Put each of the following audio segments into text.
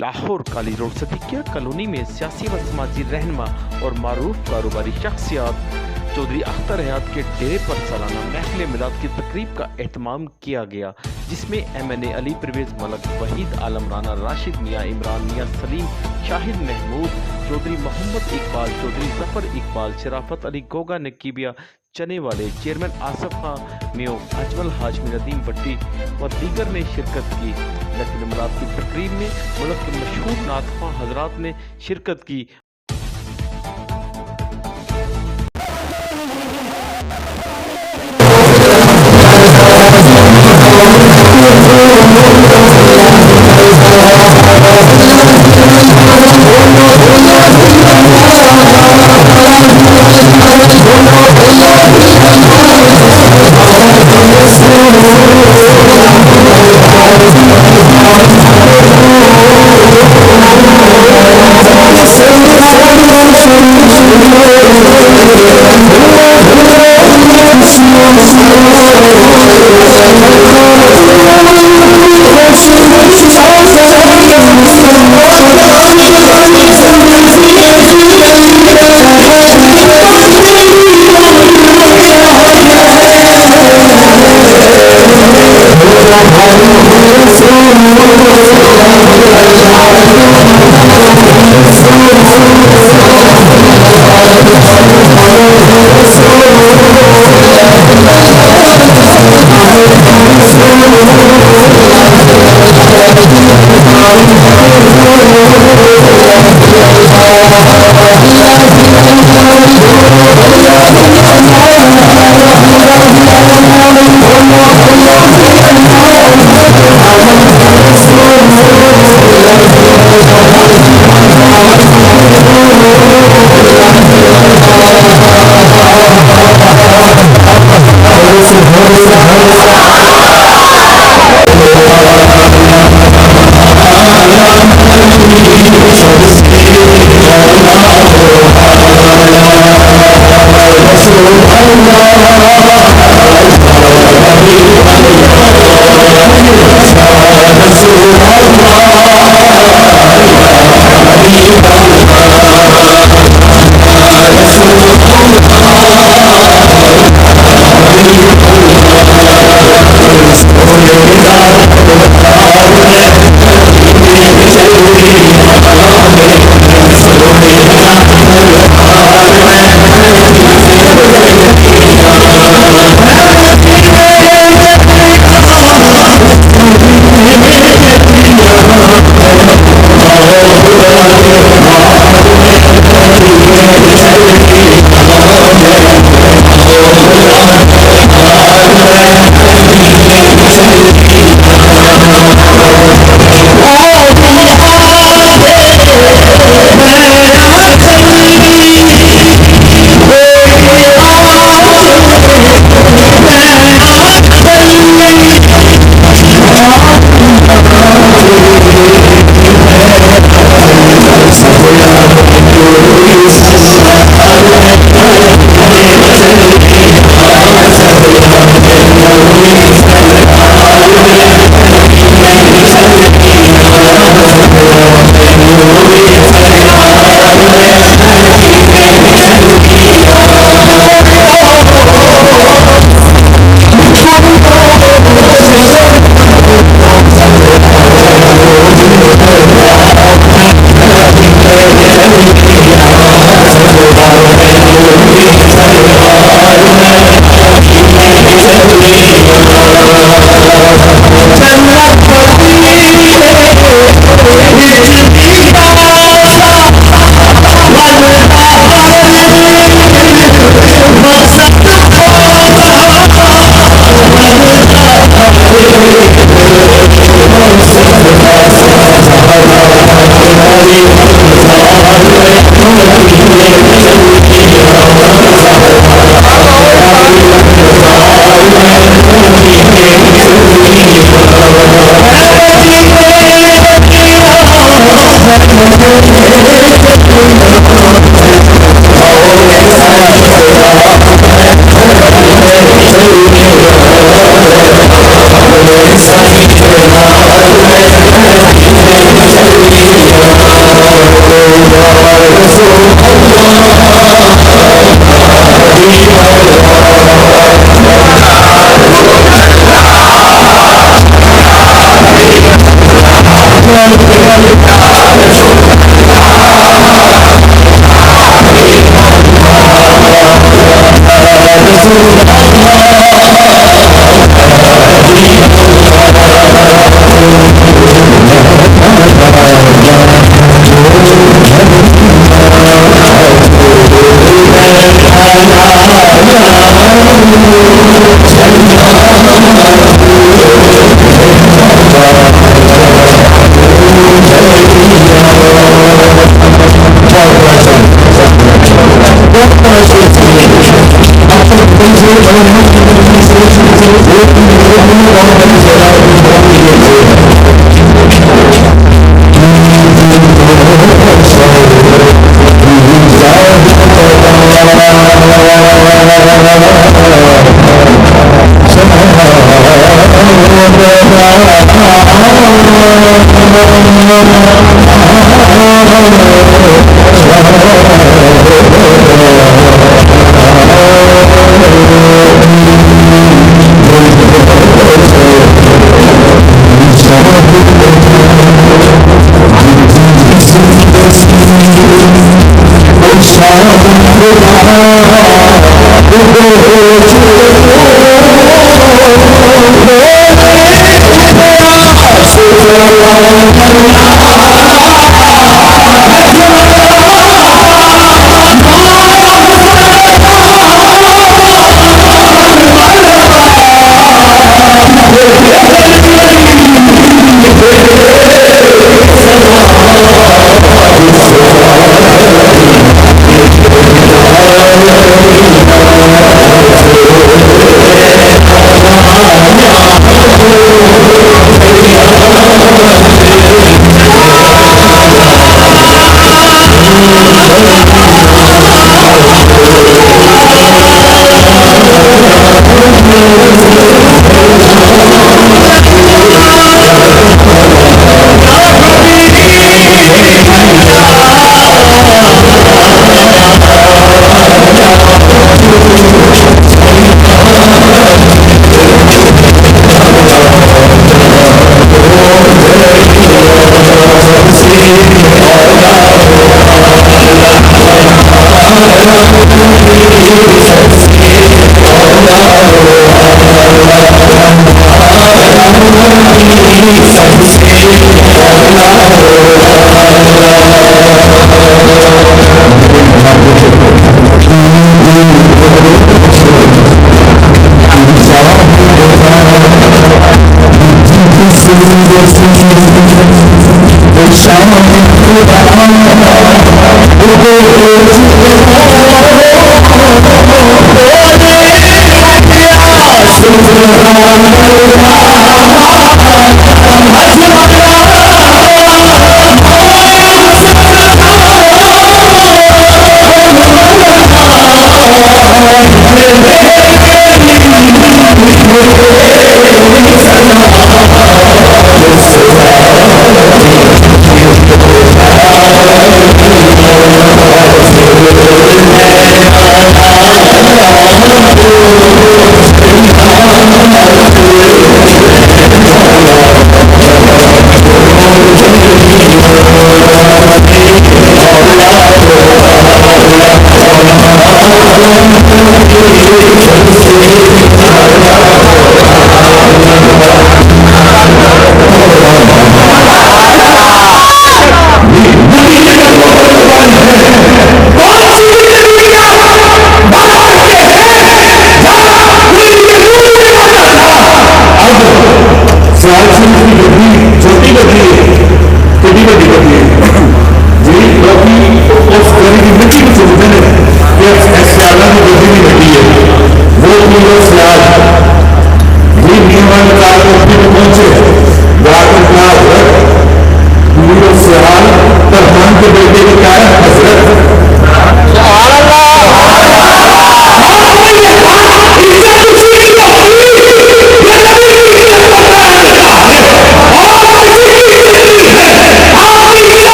लाहौर काली road सदीकिया colony में सियासी व समाजी रहनुमा और मारूफ कारोबारी शख्सियत चौधरी अख्तर हयात के डेरे पर सालाना महफिल मिलाद की तकरीब का एहतमाम किया गया, जिसमें MNA अली परवेज मलक, वहीद आलम राना, राशिद मियाँ, इमरान मियाँ, सलीम, शाहिद महमूद चौधरी, मोहम्मद इकबाल चौधरी, जफर इकबाल, शराफत अली गोगा, नकीबिया चने वाले, चेयरमैन आसफ खां मियो, अजमल हाशमी, नदीम भट्टी व दीगर ने शिरकत की। महफिल मिलाद की तकरीब में मुल्क के मशहूर नातख़्वां हजरात ने शिरकत की।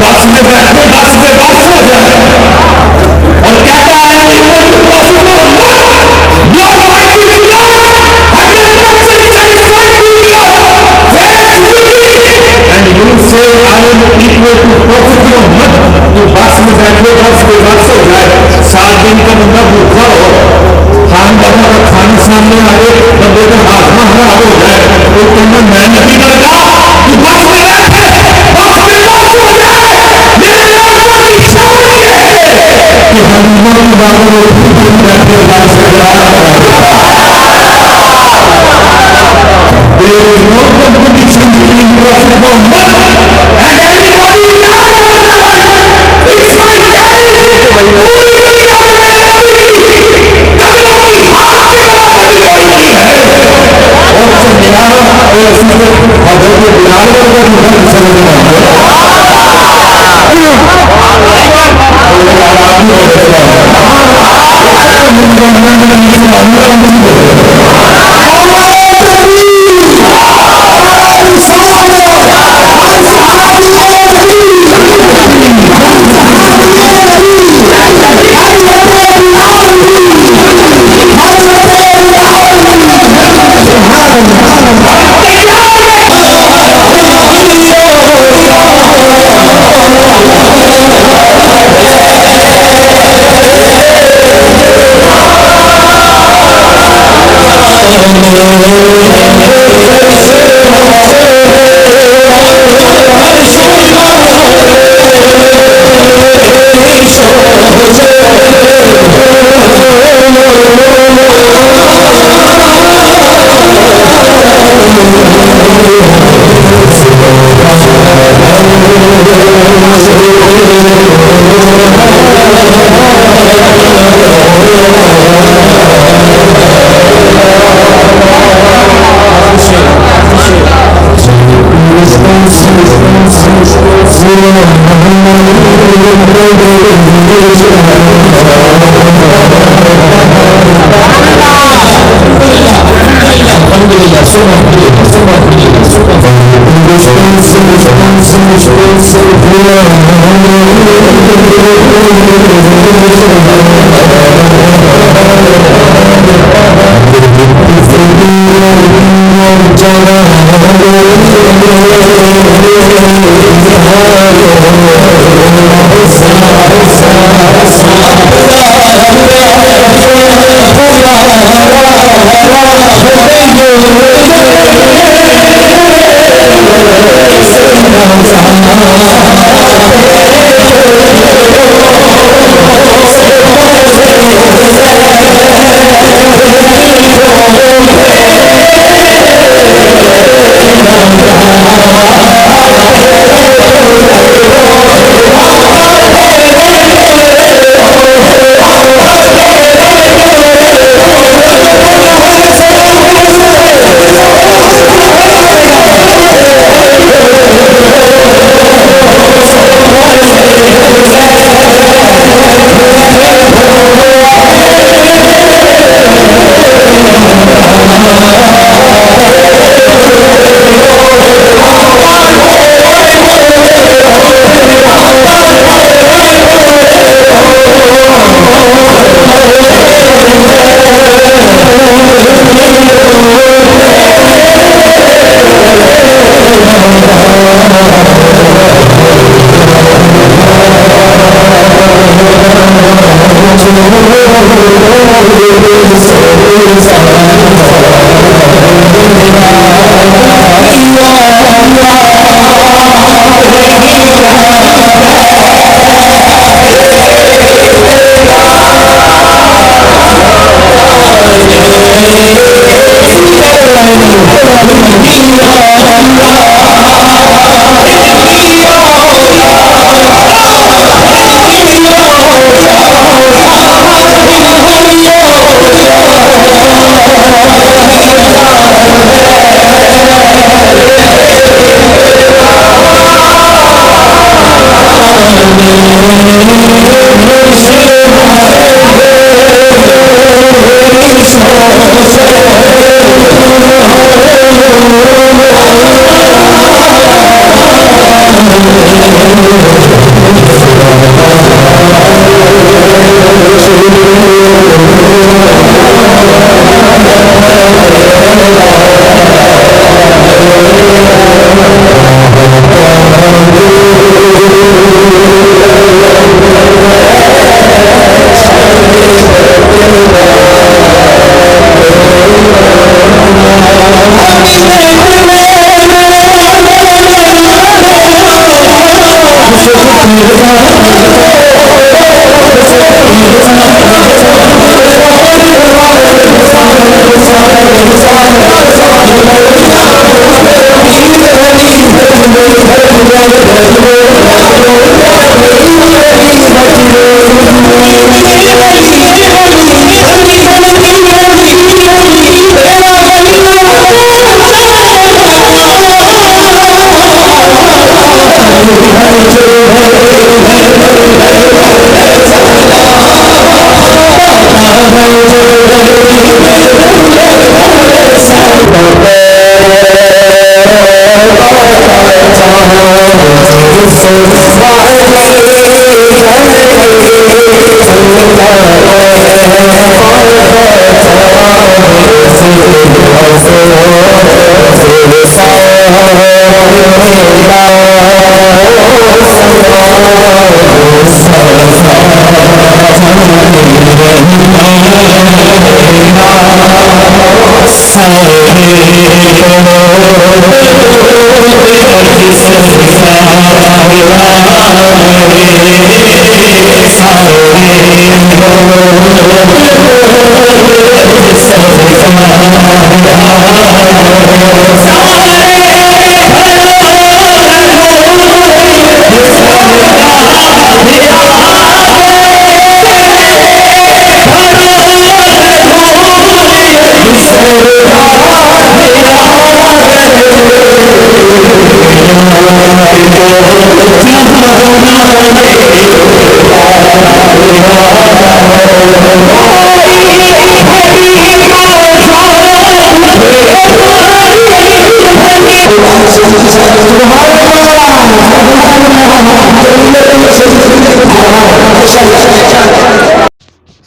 बस में बैठे बस में बस हो जाए और कहता है and you say I am equal to perfect मत तो बस में बैठे बस में बस हो जाए 7 दिन का बंदा भूखा हो खानदानों का खाने सामने आए बंदे का हाजमा खराब हो जाए तो कहना मैं नहीं करता कि बस में बैठे बस में बस हो जाए मेरे लोगों की चाहिए कि हम लोग बाबू बैठे बस में there is no competition between Prophet Muhammad and anybody else. It's my day.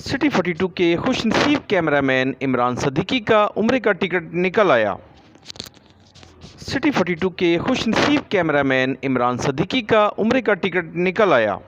City 42 के खुशनसीब कैमरामैन इमरान सदीकी का उम्रे का टिकट निकल आया। सिटी 42 के खुशनसीब कैमरामैन इमरान सदीकी का उम्रे का टिकट निकल आया।